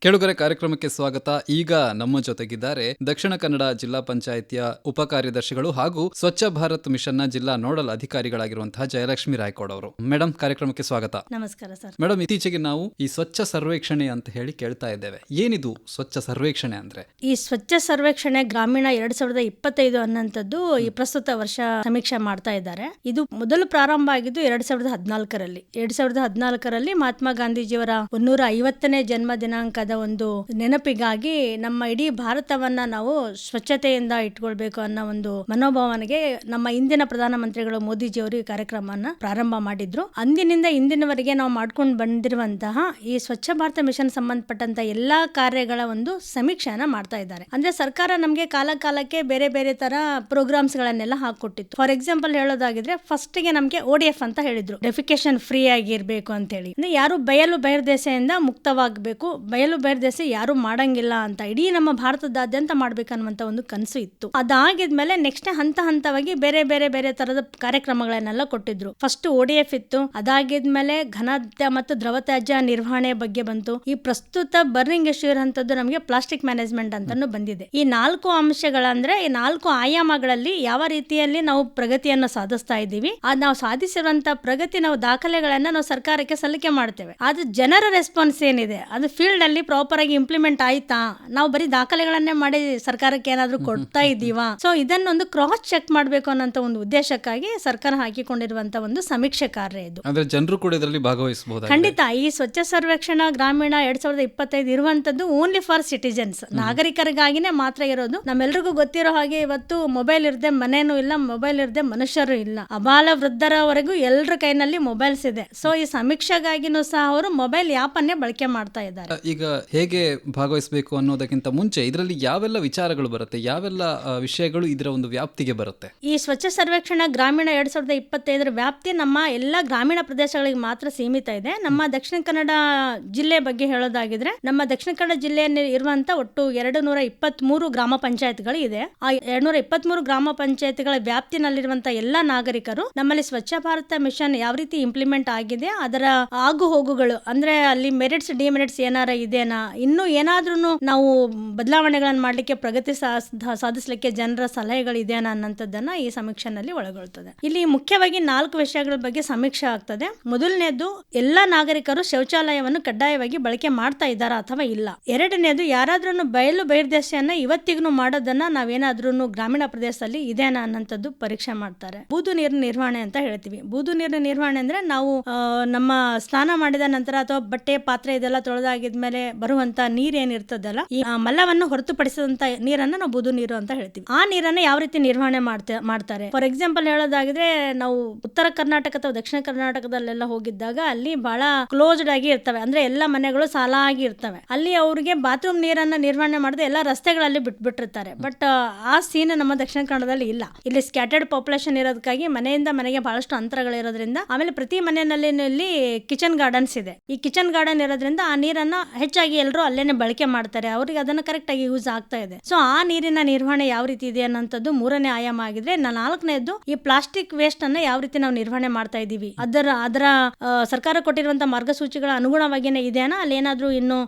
ಕೆಳಗರೆ ಕಾರ್ಯಕ್ರಮಕ್ಕೆ ಸ್ವಾಗತ. ಈಗ ನಮ್ಮ ಜೊತೆಗಿದ್ದಾರೆ ದಕ್ಷಿಣ ಕನ್ನಡ ಜಿಲ್ಲಾ ಪಂಚಾಯಿತಿಯ ಉಪಕಾರ್ಯದರ್ಶಿಗಳು ಹಾಗೂ ಸ್ವಚ್ಛ ಭಾರತ್ ಮಿಷನ್ನ ಜಿಲ್ಲಾ ನೋಡಲ್ ಅಧಿಕಾರಿಗಳಾಗಿರುವಂತಹ ಜಯಲಕ್ಷ್ಮಿ ರಾಯ್ಕೋಡ್ ಅವರು. ಮೇಡಮ್, ಕಾರ್ಯಕ್ರಮಕ್ಕೆ ಸ್ವಾಗತ. ನಮಸ್ಕಾರ ಸರ್. ಮೇಡಮ್, ಇತ್ತೀಚೆಗೆ ನಾವು ಈ ಸ್ವಚ್ಛ ಸರ್ವೇಕ್ಷಣೆ ಅಂತ ಹೇಳಿ ಕೇಳ್ತಾ ಇದ್ದೇವೆ. ಏನಿದು ಸ್ವಚ್ಛ ಸರ್ವೇಕ್ಷಣೆ ಅಂದ್ರೆ? ಈ ಸ್ವಚ್ಛ ಸರ್ವೇಕ್ಷಣೆ ಗ್ರಾಮೀಣ 2025 ಅನ್ನೋಂಥದ್ದು ಈ ಪ್ರಸ್ತುತ ವರ್ಷ ಸಮೀಕ್ಷೆ ಮಾಡ್ತಾ ಇದ್ದಾರೆ. ಇದು ಮೊದಲು ಪ್ರಾರಂಭ ಆಗಿದ್ದು 2014ರಲ್ಲಿ. 2014ರಲ್ಲಿ ಮಹಾತ್ಮ ಗಾಂಧೀಜಿಯವರ 150ನೇ ಜನ್ಮ ದಿನಾಂಕದ ಒಂದು ನೆನಪಿಗಾಗಿ ನಮ್ಮ ಇಡೀ ಭಾರತವನ್ನ ನಾವು ಸ್ವಚ್ಛತೆಯಿಂದ ಇಟ್ಕೊಳ್ಬೇಕು ಅನ್ನೋ ಒಂದು ಮನೋಭಾವನೆಗೆ ನಮ್ಮ ಇಂದಿನ ಪ್ರಧಾನಮಂತ್ರಿಗಳು ಮೋದಿಜಿಯವರು ಈ ಕಾರ್ಯಕ್ರಮವನ್ನ ಪ್ರಾರಂಭ ಮಾಡಿದ್ರು. ಅಂದಿನಿಂದ ಇಂದಿನವರೆಗೆ ನಾವು ಮಾಡ್ಕೊಂಡು ಬಂದಿರುವಂತಹ ಈ ಸ್ವಚ್ಛ ಭಾರತ ಮಿಷನ್ ಸಂಬಂಧಪಟ್ಟಂತ ಎಲ್ಲಾ ಕಾರ್ಯಗಳ ಒಂದು ಸಮೀಕ್ಷೆಯನ್ನ ಮಾಡ್ತಾ ಇದ್ದಾರೆ. ಅಂದ್ರೆ ಸರ್ಕಾರ ನಮ್ಗೆ ಕಾಲ ಕಾಲಕ್ಕೆ ಬೇರೆ ಬೇರೆ ತರ ಪ್ರೋಗ್ರಾಮ್ಸ್ ಗಳನ್ನೆಲ್ಲ ಹಾಕೊಟ್ಟಿತ್ತು. ಫಾರ್ ಎಕ್ಸಾಂಪಲ್ ಹೇಳೋದಾಗಿದ್ರೆ ಫಸ್ಟ್ ಗೆ ನಮ್ಗೆ ODF ಅಂತ ಹೇಳಿದ್ರು, ಡೆಫಿಕೇಶನ್ ಫ್ರೀ ಆಗಿರ್ಬೇಕು ಅಂತ ಹೇಳಿ. ಅಂದ್ರೆ ಯಾರು ಬಯಲು ಬಹಿರ್ದೆಸೆಯಿಂದ ಮುಕ್ತವಾಗಬೇಕು, ಬಯಲು ಬಹಿರ್ದೆಸೆ ಯಾರು ಮಾಡಂಗಿಲ್ಲ ಅಂತ ಇಡೀ ನಮ್ಮ ಭಾರತದಾದ್ಯಂತ ಮಾಡ್ಬೇಕನ್ನುವಂತ ಒಂದು ಕನಸು ಇತ್ತು. ಅದಾಗಿದ್ಮೇಲೆ ನೆಕ್ಸ್ಟ್ ಹಂತ ಹಂತವಾಗಿ ಬೇರೆ ಬೇರೆ ಬೇರೆ ತರದ ಕಾರ್ಯಕ್ರಮಗಳನ್ನೆಲ್ಲ ಕೊಟ್ಟಿದ್ರು. ಫಸ್ಟ್ ODF ಇತ್ತು, ಅದಾಗಿದ್ಮೇಲೆ ಘನತ್ಯಾಜ್ಯ ಮತ್ತು ದ್ರವ ತ್ಯಾಜ್ಯ ನಿರ್ವಹಣೆ ಬಗ್ಗೆ ಬಂತು. ಈ ಪ್ರಸ್ತುತ ಬರ್ನಿಂಗ್ ಇಶ್ಯೂ ಇರುವಂತದ್ದು ನಮಗೆ ಪ್ಲಾಸ್ಟಿಕ್ ಮ್ಯಾನೇಜ್ಮೆಂಟ್ ಅಂತಾನು ಬಂದಿದೆ. ಈ 4 ಅಂಶಗಳಂದ್ರೆ ಈ 4 ಆಯಾಮಗಳಲ್ಲಿ ಯಾವ ರೀತಿಯಲ್ಲಿ ನಾವು ಪ್ರಗತಿಯನ್ನು ಸಾಧಿಸ್ತಾ ಇದ್ದೀವಿ, ನಾವು ಸಾಧಿಸಿರುವಂತ ಪ್ರಗತಿ ನಾವು ದಾಖಲೆಗಳನ್ನ ನಾವು ಸರ್ಕಾರಕ್ಕೆ ಸಲ್ಲಿಕೆ ಮಾಡ್ತೇವೆ. ಆದ್ರೆ ಜನರ ರೆಸ್ಪಾನ್ಸ್ ಏನಿದೆ, ಅದು ಫೀಲ್ಡ್ ಅಲ್ಲಿ ಪ್ರಾಪರ್ ಆಗಿ ಇಂಪ್ಲಿಮೆಂಟ್ ಆಯ್ತಾ, ನಾವು ಬರೀ ದಾಖಲೆಗಳನ್ನೇ ಮಾಡಿ ಸರ್ಕಾರಕ್ಕೆ ಏನಾದ್ರೂ ಕೊಡ್ತಾ ಇದ್ದೀವಾ, ಸೊ ಇದನ್ನೊಂದು ಕ್ರಾಸ್ ಚೆಕ್ ಮಾಡ್ಬೇಕು ಅನ್ನೋ ಒಂದು ಉದ್ದೇಶಕ್ಕಾಗಿ ಸರ್ಕಾರ ಹಾಕಿಕೊಂಡಿರುವಂತ ಒಂದು ಸಮೀಕ್ಷೆ ಕಾರ್ಯ ಇದು. ಅಂದ್ರೆ ಜನರು ಕೂಡ ಇದರಲ್ಲಿ ಭಾಗವಹಿಸಬಹುದು. ಖಂಡಿತ. ಈ ಸ್ವಚ್ಛ ಸರ್ವೇಕ್ಷಣಾ ಗ್ರಾಮೀಣ 2025 ಇರುವಂತದ್ದು ಓನ್ಲಿ ಫಾರ್ ಸಿಟಿಜನ್ಸ್, ನಾಗರಿಕರಿಗಾಗಿನೇ ಮಾತ್ರ ಇರೋದು. ನಮ್ಮೆಲ್ರಿಗೂ ಗೊತ್ತಿರೋ ಹಾಗೆ ಇವತ್ತು ಮೊಬೈಲ್ ಇರದೆ ಮನೇನೂ ಇಲ್ಲ, ಮೊಬೈಲ್ ಇರದೆ ಮನುಷ್ಯರು ಇಲ್ಲ. ಅಬಾಲ ವೃದ್ಧರವರೆಗೂ ಎಲ್ಲರ ಕೈನಲ್ಲಿ ಮೊಬೈಲ್ಸ್ ಇದೆ. ಸೊ ಈ ಸಮೀಕ್ಷೆಗಾಗಿನೂ ಸಹ ಅವರು ಮೊಬೈಲ್ ಆ್ಯಪ್ ಅನ್ನೇ ಬಳಕೆ ಮಾಡ್ತಾ ಇದ್ದಾರೆ. ಈಗ ಹೇಗೆ ಭಾಗವಹಿಸಬೇಕು ಅನ್ನೋದಕ್ಕಿಂತ ಮುಂಚೆ ಇದರಲ್ಲಿ ಯಾವೆಲ್ಲ ವಿಚಾರಗಳು ಬರುತ್ತೆ, ಯಾವೆಲ್ಲ ವಿಷಯಗಳು ಇದರ ಒಂದು ವ್ಯಾಪ್ತಿಗೆ ಬರುತ್ತೆ? ಈ ಸ್ವಚ್ಛ ಸರ್ವೇಕ್ಷಣಾ ಗ್ರಾಮೀಣ 2025 ವ್ಯಾಪ್ತಿ ನಮ್ಮ ಎಲ್ಲ ಗ್ರಾಮೀಣ ಪ್ರದೇಶಗಳಿಗೆ ಮಾತ್ರ ಸೀಮಿತ ಇದೆ. ನಮ್ಮ ದಕ್ಷಿಣ ಕನ್ನಡ ಜಿಲ್ಲೆ ಬಗ್ಗೆ ಹೇಳೋದಾಗಿದ್ರೆ, ನಮ್ಮ ದಕ್ಷಿಣ ಕನ್ನಡ ಜಿಲ್ಲೆಯಲ್ಲಿ ಇರುವಂತ ಒಟ್ಟು 223 ಗ್ರಾಮ ಪಂಚಾಯತ್ಗಳು ಇದೆ. ಆ 223 ಗ್ರಾಮ ಪಂಚಾಯತ್ಗಳ ವ್ಯಾಪ್ತಿನಲ್ಲಿರುವಂತಹ ಎಲ್ಲ ನಾಗರಿಕರು ನಮ್ಮಲ್ಲಿ ಸ್ವಚ್ಛ ಭಾರತ ಮಿಷನ್ ಯಾವ ರೀತಿ ಇಂಪ್ಲಿಮೆಂಟ್ ಆಗಿದೆ, ಅದರ ಆಗು ಹೋಗುಗಳು, ಅಂದ್ರೆ ಅಲ್ಲಿ ಮೆರಿಟ್ಸ್ ಡಿಮೆರಿಟ್ಸ್ ಏನಾರ ಇದೆನಾ, ಇನ್ನು ಏನಾದ್ರೂ ನಾವು ಬದಲಾವಣೆಗಳನ್ನು ಮಾಡ್ಲಿಕ್ಕೆ, ಪ್ರಗತಿ ಸಾಧಿಸಲಿಕ್ಕೆ ಜನರ ಸಲಹೆಗಳು ಇದೆನಾ ಅನ್ನೋಂಥದ್ದನ್ನ ಈ ಸಮೀಕ್ಷೆನಲ್ಲಿ ಒಳಗೊಳ್ಳುತ್ತದೆ. ಇಲ್ಲಿ ಮುಖ್ಯವಾಗಿ 4 ವಿಷಯಗಳ ಬಗ್ಗೆ ಸಮೀಕ್ಷೆ ಆಗ್ತದೆ. ಮೊದಲನೇದು, ಎಲ್ಲಾ ನಾಗರಿಕರು ಶೌಚಾಲಯವನ್ನು ಕಡ್ಡಾಯವಾಗಿ ಬಳಕೆ ಮಾಡ್ತಾ ಇದ್ದಾರಾ ಅಥವಾ ಇಲ್ಲ. ಎರಡನೇದು, ಯಾರಾದ್ರೂ ಬಯಲು ಬಹಿರ್ದೆಸೆಯನ್ನ ಇವತ್ತಿಗೂ ಮಾಡೋದನ್ನ ನಾವೇನಾದ್ರೂ ಗ್ರಾಮೀಣ ಪ್ರದೇಶದಲ್ಲಿ ಇದೆನಾ ಅನ್ನೋಂಥದ್ದು ಪರೀಕ್ಷೆ ಮಾಡ್ತಾರೆ. ಬೂದು ನೀರಿನ ನಿರ್ವಹಣೆ ಅಂತ ಹೇಳ್ತೀವಿ. ಬೂದು ನೀರಿನ ನಿರ್ವಹಣೆ ಅಂದ್ರೆ ನಾವು ನಮ್ಮ ಸ್ನಾನ ಮಾಡಿದ ನಂತರ ಅಥವಾ ಬಟ್ಟೆ ಪಾತ್ರೆ ಇದೆಲ್ಲ ತೊಳೆದಾಗಿದ್ಮೇಲೆ ಬರುವಂತ ನೀರ್ ಏನಿರ್ತದಲ್ಲ, ಈ ಮಲವನ್ನು ಹೊರತುಪಡಿಸಿದಂತ ನೀರನ್ನ ನಾವು ಬೂದು ನೀರು ಅಂತ ಹೇಳ್ತೀವಿ. ಆ ನೀರನ್ನ ಯಾವ ರೀತಿ ನಿರ್ವಹಣೆ ಮಾಡ್ತಾರೆ. ಫಾರ್ ಎಕ್ಸಾಂಪಲ್ ಹೇಳೋದಾಗಿದ್ರೆ, ನಾವು ಉತ್ತರ ಕರ್ನಾಟಕ ಅಥವಾ ದಕ್ಷಿಣ ಕರ್ನಾಟಕದಲ್ಲೆಲ್ಲ ಹೋಗಿದ್ದಾಗ ಅಲ್ಲಿ ಬಹಳ ಕ್ಲೋಸ್ಡ್ ಆಗಿ ಇರ್ತವೆ, ಅಂದ್ರೆ ಎಲ್ಲ ಮನೆಗಳು ಸಾಲಾಗಿ ಇರ್ತವೆ. ಅಲ್ಲಿ ಅವ್ರಿಗೆ ಬಾತ್ರೂಮ್ ನೀರನ್ನ ನಿರ್ವಹಣೆ ಮಾಡದೆ ಎಲ್ಲ ರಸ್ತೆಗಳಲ್ಲಿ ಬಿಟ್ಬಿಟ್ಟಿರ್ತಾರೆ. ಬಟ್ ಆ ಸೀನ್ ನಮ್ಮ ದಕ್ಷಿಣ ಕನ್ನಡದಲ್ಲಿ ಇಲ್ಲ. ಇಲ್ಲಿ ಸ್ಕ್ಯಾಟರ್ಡ್ ಪಾಪ್ಯುಲೇಷನ್ ಇರೋದಕ್ಕಾಗಿ ಮನೆಯಿಂದ ಮನೆಗೆ ಬಹಳಷ್ಟು ಅಂತರಗಳಿರೋದ್ರಿಂದ, ಆಮೇಲೆ ಪ್ರತಿ ಮನೆಯಲ್ಲಿ ಕಿಚನ್ ಗಾರ್ಡನ್ಸ್ ಇದೆ. ಈ ಕಿಚನ್ ಗಾರ್ಡನ್ ಇರೋದ್ರಿಂದ ಆ ನೀರನ್ನ ಹೆಚ್ಚಾಗಿ ಎಲ್ಲರೂ ಅಲ್ಲೇನೆ ಬಳಕೆ ಮಾಡ್ತಾರೆ, ಅವ್ರಿಗೆ ಅದನ್ನ ಕರೆಕ್ಟ್ ಆಗಿ ಯೂಸ್ ಆಗ್ತಾ ಇದೆ. ಸೊ ಆ ನೀರಿನ ನಿರ್ವಹಣೆ ಯಾವ ರೀತಿ ಇದೆ ಅನ್ನೋಂಥದ್ದು 3ನೇ ಆಯಾಮ ಆಗಿದ್ರೆ, 4ನೇದು ಈ ಪ್ಲಾಸ್ಟಿಕ್ ವೇಸ್ಟ್ ಅನ್ನ ಯಾವ ರೀತಿ ನಾವು ನಿರ್ವಹಣೆ ಮಾಡ್ತಾ ಇದೀವಿ, ಅದರ ಸರ್ಕಾರ ಕೊಟ್ಟಿರುವಂತಹ ಮಾರ್ಗಸೂಚಿಗಳ ಅನುಗುಣವಾಗಿನೇ ಇದೆನಾ, ಅಲ್ಲಿ ಏನಾದ್ರೂ ಇನ್ನು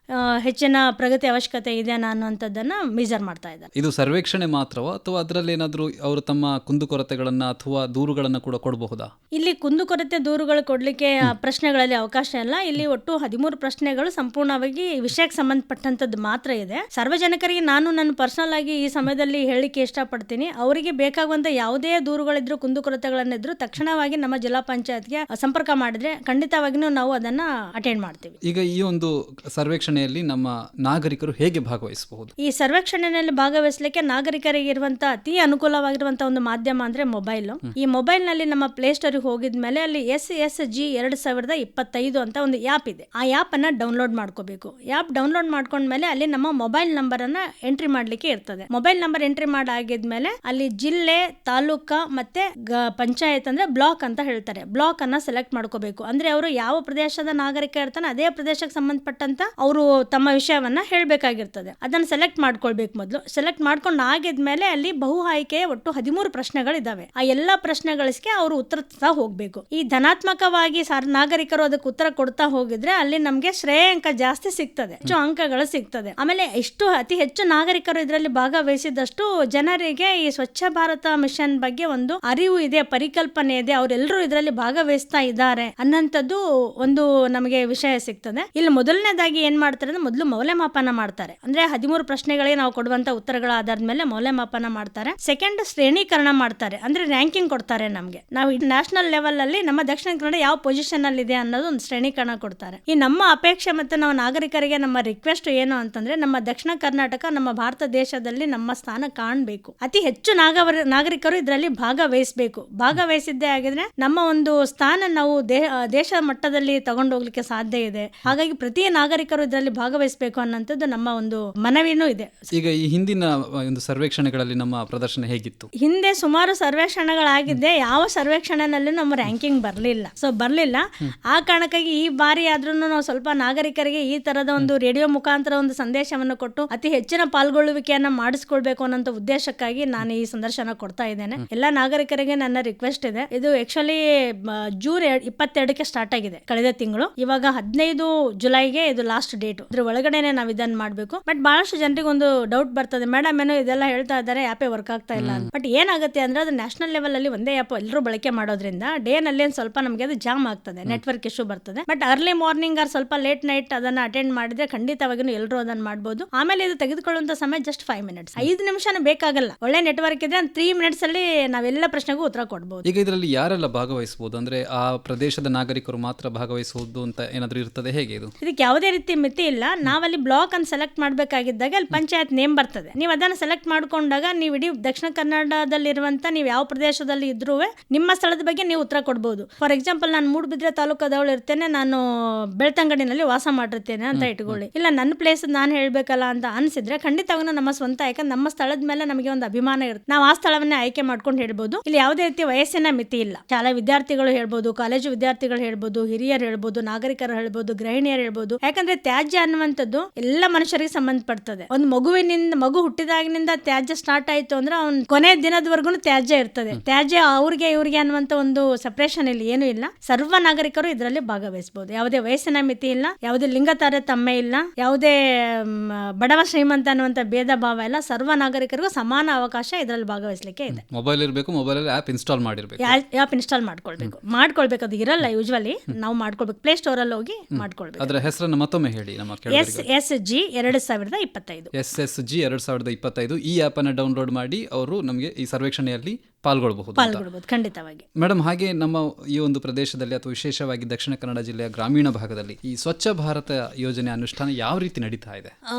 ಹೆಚ್ಚಿನ ಪ್ರಗತಿ ಅವಶ್ಯಕತೆ ಇದೆನಾ ಅನ್ನುವಂಥದ್ದನ್ನ ಮೆಜರ್ ಮಾಡ್ತಾ ಇದ್ದಾರೆ. ಇದು ಸರ್ವೇಕ್ಷಣೆ ಮಾತ್ರವಾ ಅಥವಾ ಅದರಲ್ಲಿ ಏನಾದ್ರೂ ಅವರು ತಮ್ಮ ಕುಂದುಕೊರತೆಗಳನ್ನ ಅಥವಾ ದೂರುಗಳನ್ನ ಕೂಡ ಕೊಡಬಹುದಾ? ಇಲ್ಲಿ ಕುಂದುಕೊರತೆ ದೂರುಗಳು ಕೊಡ್ಲಿಕ್ಕೆ ಪ್ರಶ್ನೆಗಳಲ್ಲಿ ಅವಕಾಶ ಇಲ್ಲ. ಇಲ್ಲಿ ಒಟ್ಟು 13 ಪ್ರಶ್ನೆಗಳು ಸಂಪೂರ್ಣವಾಗಿ ವಿಷಯಕ್ಕೆ ಸಂಬಂಧಪಟ್ಟಂತದ್ದು ಮಾತ್ರ ಇದೆ. ಸಾರ್ವಜನಿಕರಿಗೆ ನಾನು ನನ್ನ ಪರ್ಸನಲ್ ಆಗಿ ಈ ಸಮಯದಲ್ಲಿ ಹೇಳಲಿಕ್ಕೆ ಇಷ್ಟಪಡ್ತೀನಿ, ಅವರಿಗೆ ಬೇಕಾಗುವಂತ ಯಾವುದೇ ದೂರುಗಳಿದ್ರು, ಕುಂದುಕೊರತೆಗಳನ್ನಿದ್ರು ತಕ್ಷಣವಾಗಿ ನಮ್ಮ ಜಿಲ್ಲಾ ಪಂಚಾಯತ್ಗೆ ಸಂಪರ್ಕ ಮಾಡಿದ್ರೆ ಖಂಡಿತವಾಗಿಯೂ ನಾವು ಅದನ್ನ ಅಟೆಂಡ್ ಮಾಡ್ತೀವಿ. ಈಗ ಈ ಒಂದು ಸರ್ವೇಕ್ಷಣೆಯಲ್ಲಿ ನಮ್ಮ ನಾಗರಿಕರು ಹೇಗೆ ಭಾಗವಹಿಸಬಹುದು? ಈ ಸರ್ವೇಕ್ಷಣೆಯಲ್ಲಿ ಭಾಗವಹಿಸಲಿಕ್ಕೆ ನಾಗರಿಕರಿಗೆ ಇರುವಂತ ಅತಿ ಅನುಕೂಲವಾಗಿರುವಂತಹ ಒಂದು ಮಾಧ್ಯಮ ಅಂದ್ರೆ ಮೊಬೈಲ್. ಈ ಮೊಬೈಲ್ ನಲ್ಲಿ ನಮ್ಮ ಪ್ಲೇ ಸ್ಟೋರ್ ಹೋಗಿದ್ಮೇಲೆ ಅಲ್ಲಿ SSG 2025 ಅಂತ ಒಂದು ಆ್ಯಪ್ ಇದೆ. ಆ ಆ್ಯಪ್ ಅನ್ನ ಡೌನ್ಲೋಡ್ ಮಾಡ್ಕೋಬೇಕು. ಆ್ಯಪ್ ಡೌನ್ಲೋಡ್ ಮಾಡ್ಕೊಂಡ್ಮೇಲೆ ಅಲ್ಲಿ ನಮ್ಮ ಮೊಬೈಲ್ ನಂಬರ್ ಅನ್ನ ಎಂಟ್ರಿ ಮಾಡ್ಲಿಕ್ಕೆ ಇರ್ತದೆ. ಮೊಬೈಲ್ ನಂಬರ್ ಎಂಟ್ರಿ ಮಾಡಾಗಿದ್ಮೇಲೆ ಅಲ್ಲಿ ಜಿಲ್ಲೆ, ತಾಲೂಕಾ ಮತ್ತೆ ಪಂಚಾಯತ್ ಅಂದ್ರೆ ಬ್ಲಾಕ್ ಅಂತ ಹೇಳ್ತಾರೆ. ಬ್ಲಾಕ್ ಅನ್ನ ಸೆಲೆಕ್ಟ್ ಮಾಡ್ಕೋಬೇಕು. ಅಂದ್ರೆ ಅವರು ಯಾವ ಪ್ರದೇಶದ ನಾಗರಿಕ ಇರ್ತಾನೆ ಅದೇ ಪ್ರದೇಶಕ್ಕೆ ಸಂಬಂಧಪಟ್ಟಂತ ಅವರು ತಮ್ಮ ವಿಷಯವನ್ನ ಹೇಳ್ಬೇಕಾಗಿರ್ತದೆ. ಅದನ್ನ ಸೆಲೆಕ್ಟ್ ಮಾಡ್ಕೊಳ್ಬೇಕು. ಮೊದಲು ಸೆಲೆಕ್ಟ್ ಮಾಡ್ಕೊಂಡು ಆಗಿದ್ಮೇಲೆ ಅಲ್ಲಿ ಬಹು ಆಯ್ಕೆಯ ಒಟ್ಟು 13 ಪ್ರಶ್ನೆಗಳಿದಾವೆ. ಆ ಎಲ್ಲಾ ಪ್ರಶ್ನೆಗಳಿಗೆ ಅವರು ಉತ್ತರ ಹೋಗ್ಬೇಕು. ಈ ಧನಾತ್ಮಕವಾಗಿ ನಾಗರಿಕರು ಅದಕ್ಕೆ ಉತ್ತರ ಕೊಡ್ತಾ ಹೋಗಿದ್ರೆ ಅಲ್ಲಿ ನಮ್ಗೆ ಶ್ರೇಯಾಂಕ ಜಾಸ್ತಿ ಸಿಗ್ತದೆ. ಸಿಗ್ತದೆ, ಹೆಚ್ಚು ಅಂಕಗಳು ಸಿಗ್ತದೆ. ಆಮೇಲೆ ಎಷ್ಟು ಅತಿ ಹೆಚ್ಚು ನಾಗರಿಕರು ಇದರಲ್ಲಿ ಭಾಗವಹಿಸಿದಷ್ಟು ಜನರಿಗೆ ಈ ಸ್ವಚ್ಛ ಭಾರತ ಮಿಷನ್ ಬಗ್ಗೆ ಒಂದು ಅರಿವು ಇದೆ, ಪರಿಕಲ್ಪನೆ ಇದೆ, ಅವರೆಲ್ಲರೂ ಇದರಲ್ಲಿ ಭಾಗವಹಿಸ್ತಾ ಇದ್ದಾರೆ ಅನ್ನಂಥದ್ದು ಒಂದು ನಮಗೆ ವಿಷಯ ಸಿಗ್ತದೆ. ಇಲ್ಲಿ ಮೊದಲನೇದಾಗಿ ಏನ್ ಮಾಡ್ತಾರೆ ಅಂದ್ರೆ ಮೊದಲು ಮೌಲ್ಯಮಾಪನ ಮಾಡ್ತಾರೆ. ಅಂದ್ರೆ 13 ಪ್ರಶ್ನೆಗಳಿಗೆ ನಾವು ಕೊಡುವಂತ ಉತ್ತರಗಳ ಆಧಾರದ ಮೇಲೆ ಮೌಲ್ಯಮಾಪನ ಮಾಡ್ತಾರೆ. ಸೆಕೆಂಡ್ ಶ್ರೇಣೀಕರಣ ಮಾಡ್ತಾರೆ, ಅಂದ್ರೆ ರ್ಯಾಂಕಿಂಗ್ ಕೊಡ್ತಾರೆ ನಮ್ಗೆ. ನಾವು ನ್ಯಾಷನಲ್ ಲೆವೆಲ್ ಅಲ್ಲಿ ನಮ್ಮ ದಕ್ಷಿಣ ಕನ್ನಡ ಯಾವ ಪೊಸಿಷನ್ ಅಲ್ಲಿ ಇದೆ ಅನ್ನೋದು ಒಂದು ಶ್ರೇಣೀಕರಣ ಕೊಡ್ತಾರೆ. ಈ ನಮ್ಮ ಅಪೇಕ್ಷೆ ಮತ್ತು ನಾವು ನಾಗರಿಕರಿಗೆ ನಮ್ಮ ರಿಕ್ವೆಸ್ಟ್ ಏನು ಅಂತಂದ್ರೆ ನಮ್ಮ ದಕ್ಷಿಣ ಕರ್ನಾಟಕ ನಮ್ಮ ಭಾರತ ದೇಶದಲ್ಲಿ ನಮ್ಮ ಸ್ಥಾನ ಕಾಣಬೇಕು, ಅತಿ ಹೆಚ್ಚು ನಾಗರಿಕರು ಇದರಲ್ಲಿ ಭಾಗವಹಿಸಬೇಕು. ಭಾಗವಹಿಸಿದ್ದೇ ಆಗಿದ್ರೆ ನಮ್ಮ ಒಂದು ಸ್ಥಾನ ನಾವು ದೇಶ ಮಟ್ಟದಲ್ಲಿ ತಗೊಂಡೋಗ್ಲಿಕ್ಕೆ ಸಾಧ್ಯ ಇದೆ. ಹಾಗಾಗಿ ಪ್ರತಿ ನಾಗರಿಕರು ಇದರಲ್ಲಿ ಭಾಗವಹಿಸಬೇಕು ಅನ್ನೋಂಥದ್ದು ನಮ್ಮ ಒಂದು ಮನವಿನೂ ಇದೆ. ಈಗ ಈ ಹಿಂದಿನ ಒಂದು ಸರ್ವೇಕ್ಷಣೆಗಳಲ್ಲಿ ನಮ್ಮ ಪ್ರದರ್ಶನ ಹೇಗಿತ್ತು? ಹಿಂದೆ ಸುಮಾರು ಸರ್ವೇಕ್ಷಣೆಗಳಾಗಿದ್ದೆ, ಯಾವ ಸರ್ವೇಕ್ಷಣೆನಲ್ಲೂ ನಮ್ಮ ರ್ಯಾಂಕಿಂಗ್ ಬರಲಿಲ್ಲ. ಆ ಕಾರಣಕ್ಕಾಗಿ ಈ ಬಾರಿ ಆದ್ರೂ ನಾವು ಸ್ವಲ್ಪ ನಾಗರಿಕರಿಗೆ ಈ ತರದ ಒಂದು ರೇಡಿಯೋ ಮುಖಾಂತರ ಒಂದು ಸಂದೇಶವನ್ನು ಕೊಟ್ಟು ಅತಿ ಹೆಚ್ಚಿನ ಪಾಲ್ಗೊಳ್ಳುವಿಕೆಯನ್ನ ಮಾಡಿಸ್ಕೊಳ್ಬೇಕು ಅನ್ನೋ ಉದ್ದೇಶಕ್ಕಾಗಿ ನಾನು ಈ ಸಂದರ್ಶನ ಕೊಡ್ತಾ ಇದ್ದೇನೆ. ಎಲ್ಲ ನಾಗರಿಕರಿಗೆ ನನ್ನ ರಿಕ್ವೆಸ್ಟ್ ಇದೆ. ಇದು ಆಕ್ಚುಲಿ ಜೂನ್ 22ಕ್ಕೆ ಸ್ಟಾರ್ಟ್ ಆಗಿದೆ, ಕಳೆದ ತಿಂಗಳು. ಇವಾಗ 15 ಜುಲೈಗೆ ಇದು ಲಾಸ್ಟ್ ಡೇಟ್. ಇದ್ರ ಒಳಗಡೆನೆ ನಾವು ಇದನ್ನ ಮಾಡ್ಬೇಕು. ಬಟ್ ಬಹಳಷ್ಟು ಜನರಿಗೆ ಒಂದು ಡೌಟ್ ಬರ್ತದೆ, ಮೇಡಮ್ ಏನೋ ಇದೆಲ್ಲ ಹೇಳ್ತಾ ಇದ್ದಾರೆ, ಆ್ಯಪೇ ವರ್ಕ್ ಆಗ್ತಾ ಇಲ್ಲ ಅಂತ. ಬಟ್ ಏನಾಗುತ್ತೆ ಅಂದ್ರೆ ಅದು ನ್ಯಾಷನಲ್ ಲೆವೆಲ್ ಅಲ್ಲಿ ಒಂದೇ ಆ್ಯಪ್ ಎಲ್ಲರೂ ಬಳಕೆ ಮಾಡೋದ್ರಿಂದ ಡೇ ನಲ್ಲಿ ಸ್ವಲ್ಪ ನಮಗೆ ಅದು ಜಾಮ್ ಆಗ್ತದೆ, ನೆಟ್ವರ್ಕ್ ಇಶ್ಯೂ ಬರ್ತದೆ. ಬಟ್ ಅರ್ಲಿ ಮಾರ್ನಿಂಗ್ ಆರ್ ಸ್ವಲ್ಪ ಲೇಟ್ ನೈಟ್ ಅದನ್ನ ಅಟೆಂಡ್ ಮಾಡಿದ್ರೆ ಖಂಡಿತವಾಗಿಯೂ ಎಲ್ಲರೂ ಅದನ್ನ ಮಾಡಬಹುದು. ಆಮೇಲೆ ಇದು ತೆಗೆದುಕೊಳ್ಳುವಂತ ಸಮಯ ಜಸ್ಟ್ 5 ಮಿನಿಟ್ಸ್, 5 ನಿಮಿಷನೂ ಬೇಕಾಗಲ್ಲ. ಒಳ್ಳೆ ನೆಟ್ವರ್ಕ್ ಇದ್ರೆ 3 ಮಿನಿಟ್ಸ್ ಅಲ್ಲಿ ನಾವೆಲ್ಲ ಪ್ರಶ್ನೆಗೂ ಉತ್ತರ ಕೊಡಬಹುದು. ಈಗ ಇದರಲ್ಲಿ ಯಾರೆಲ್ಲ ಭಾಗವಹಿಸಬಹುದು? ಅಂದ್ರೆ ಆ ಪ್ರದೇಶದ ನಾಗರಿಕರು ಮಾತ್ರ ಭಾಗವಹಿಸಬಹುದು ಅಂತ ಏನಾದ್ರೂ ಇರ್ತದೆ? ಹೇಗೆ ಇದು? ಇದಕ್ಕೆ ಯಾವುದೇ ರೀತಿ ಮಿತಿ ಇಲ್ಲ. ನಾವಲ್ಲಿ ಬ್ಲಾಕ್ ಅನ್ನು ಸೆಲೆಕ್ಟ್ ಮಾಡಬೇಕಾಗಿದ್ದಾಗ ಅಲ್ಲಿ ಪಂಚಾಯತ್ ನೇಮ್ ಬರ್ತದೆ. ನೀವು ಅದನ್ನು ಸೆಲೆಕ್ಟ್ ಮಾಡ್ಕೊಂಡಾಗ ನೀವು ಇಡೀ ದಕ್ಷಿಣ ಕನ್ನಡದಲ್ಲಿರುವಂತ ನೀವು ಯಾವ ಪ್ರದೇಶದಲ್ಲಿ ಇದ್ರೂ ನಿಮ್ಮ ಸ್ಥಳದ ಬಗ್ಗೆ ನೀವು ಉತ್ತರ ಕೊಡಬಹುದು. ಫಾರ್ ಎಕ್ಸಾಂಪಲ್, ನಾನು ಮೂಡಬಿದ್ರೆ ತಾಲೂಕದವಳು ಇರ್ತೇನೆ, ನಾನು ಬೆಳ್ತಂಗಡಿನಲ್ಲಿ ವಾಸ ಮಾಡಿರ್ತೇನೆ ಅಂತ ಇಟ್ಕೊಳ್ಳಿ. ಇಲ್ಲ ನನ್ನ ಪ್ಲೇಸ್ ನಾನು ಹೇಳ್ಬೇಕಲ್ಲ ಅಂತ ಅನ್ಸಿದ್ರೆ ಖಂಡಿತವಾಗ್ಲೂ ನಮ್ಮ ಸ್ವಂತ, ಯಾಕಂದ್ರೆ ನಮ್ಮ ಸ್ಥಳದ ಮೇಲೆ ನಮಗೆ ಒಂದು ಅಭಿಮಾನ ಇರುತ್ತೆ, ನಾವು ಆ ಸ್ಥಳವನ್ನೇ ಆಯ್ಕೆ ಮಾಡ್ಕೊಂಡು ಹೇಳ್ಬೋದು. ಇಲ್ಲಿ ಯಾವುದೇ ರೀತಿ ವಯಸ್ಸಿನ ಮಿತಿ ಇಲ್ಲ. ಶಾಲಾ ವಿದ್ಯಾರ್ಥಿಗಳು ಹೇಳ್ಬೋದು, ಕಾಲೇಜು ವಿದ್ಯಾರ್ಥಿಗಳು ಹೇಳ್ಬೋದು, ಹಿರಿಯರು ಹೇಳ್ಬೋದು, ನಾಗರಿಕರು ಹೇಳ್ಬೋದು, ಗೃಹಿಣಿಯರು ಹೇಳ್ಬೋದು. ಯಾಕಂದ್ರೆ ತ್ಯಾಜ್ಯ ಅನ್ನುವಂಥದ್ದು ಎಲ್ಲ ಮನುಷ್ಯರಿಗೆ ಸಂಬಂಧಪಡ್ತದೆ. ಒಂದು ಮಗು ಹುಟ್ಟಿದಾಗಿನಿಂದ ತ್ಯಾಜ್ಯ ಸ್ಟಾರ್ಟ್ ಆಯ್ತು ಅಂದ್ರೆ ಅವ್ನ ಕೊನೆ ದಿನದವರೆಗೂ ತ್ಯಾಜ್ಯ ಇರ್ತದೆ. ತ್ಯಾಜ್ಯ ಅವ್ರಿಗೆ ಇವ್ರಿಗೆ ಅನ್ನುವಂತ ಒಂದು ಸಪರೇಷನ್ ಇಲ್ಲಿ ಏನೂ ಇಲ್ಲ. ಸರ್ವ ನಾಗರಿಕರು ಇದರಲ್ಲಿ ಭಾಗವಹಿಸಬಹುದು. ಯಾವುದೇ ವಯಸ್ಸಿನ ಮಿತಿ ಇಲ್ಲ, ಯಾವುದೇ ಲಿಂಗ ತಾರತಮ್ಯ ಇಲ್ಲ, ಯಾವುದೇ ಬಡವ ಶ್ರೀಮಂತ ಅನ್ನುವಂತ ಭೇದ ಭಾವ ಇಲ್ಲ. ಸರ್ವ ನಾಗರಿಕರಿಗೂ ಸಮಾನ ಅವಕಾಶ ಇದರಲ್ಲಿ ಭಾಗವಹಿಸಲಿಕ್ಕೆ ಇದೆ. ಮೊಬೈಲ್ ಇರಬೇಕು, ಮೊಬೈಲ್ ಅಲ್ಲಿ ಆಪ್ ಇನ್ಸ್ಟಾಲ್ ಮಾಡಿರಬೇಕು. ಆಪ್ ಇನ್ಸ್ಟಾಲ್ ಮಾಡ್ಕೊಳ್ಬೇಕು. ಅದು ಇರಲ್ಲ ಯೂಶುವಲಿ, ನಾವು ಮಾಡ್ಕೊಳ್ಬೇಕು. ಪ್ಲೇ ಸ್ಟೋರ್ ಅಲ್ಲಿ ಹೋಗಿ ಮಾಡ್ಕೊಳ್ಬೇಕು. ಅದರ ಹೆಸರನ್ನು ಮತ್ತೊಮ್ಮೆ ಹೇಳಿ ನಮ್ಮ SSG 2025. SSG 2025 ಈ ಆಪ್ ಅನ್ನು ಡೌನ್ಲೋಡ್ ಮಾಡಿ ಅವರು ನಮಗೆ ಈ ಸರ್ವೇಕ್ಷಣೆಯಲ್ಲಿ ಪಾಲ್ಗೊಳ್ಳಬಹುದು. ಖಂಡಿತವಾಗಿ ಮೇಡಮ್, ಹಾಗೆ ನಮ್ಮ ಈ ಒಂದು ಪ್ರದೇಶದಲ್ಲಿ ಅಥವಾ ವಿಶೇಷವಾಗಿ ದಕ್ಷಿಣ ಕನ್ನಡ ಜಿಲ್ಲೆಯ ಗ್ರಾಮೀಣ ಭಾಗದಲ್ಲಿ ಈ ಸ್ವಚ್ಛ ಭಾರತ ಯೋಜನೆ ಅನುಷ್ಠಾನ ಯಾವ ರೀತಿ ನಡೀತಾ ಇದೆ?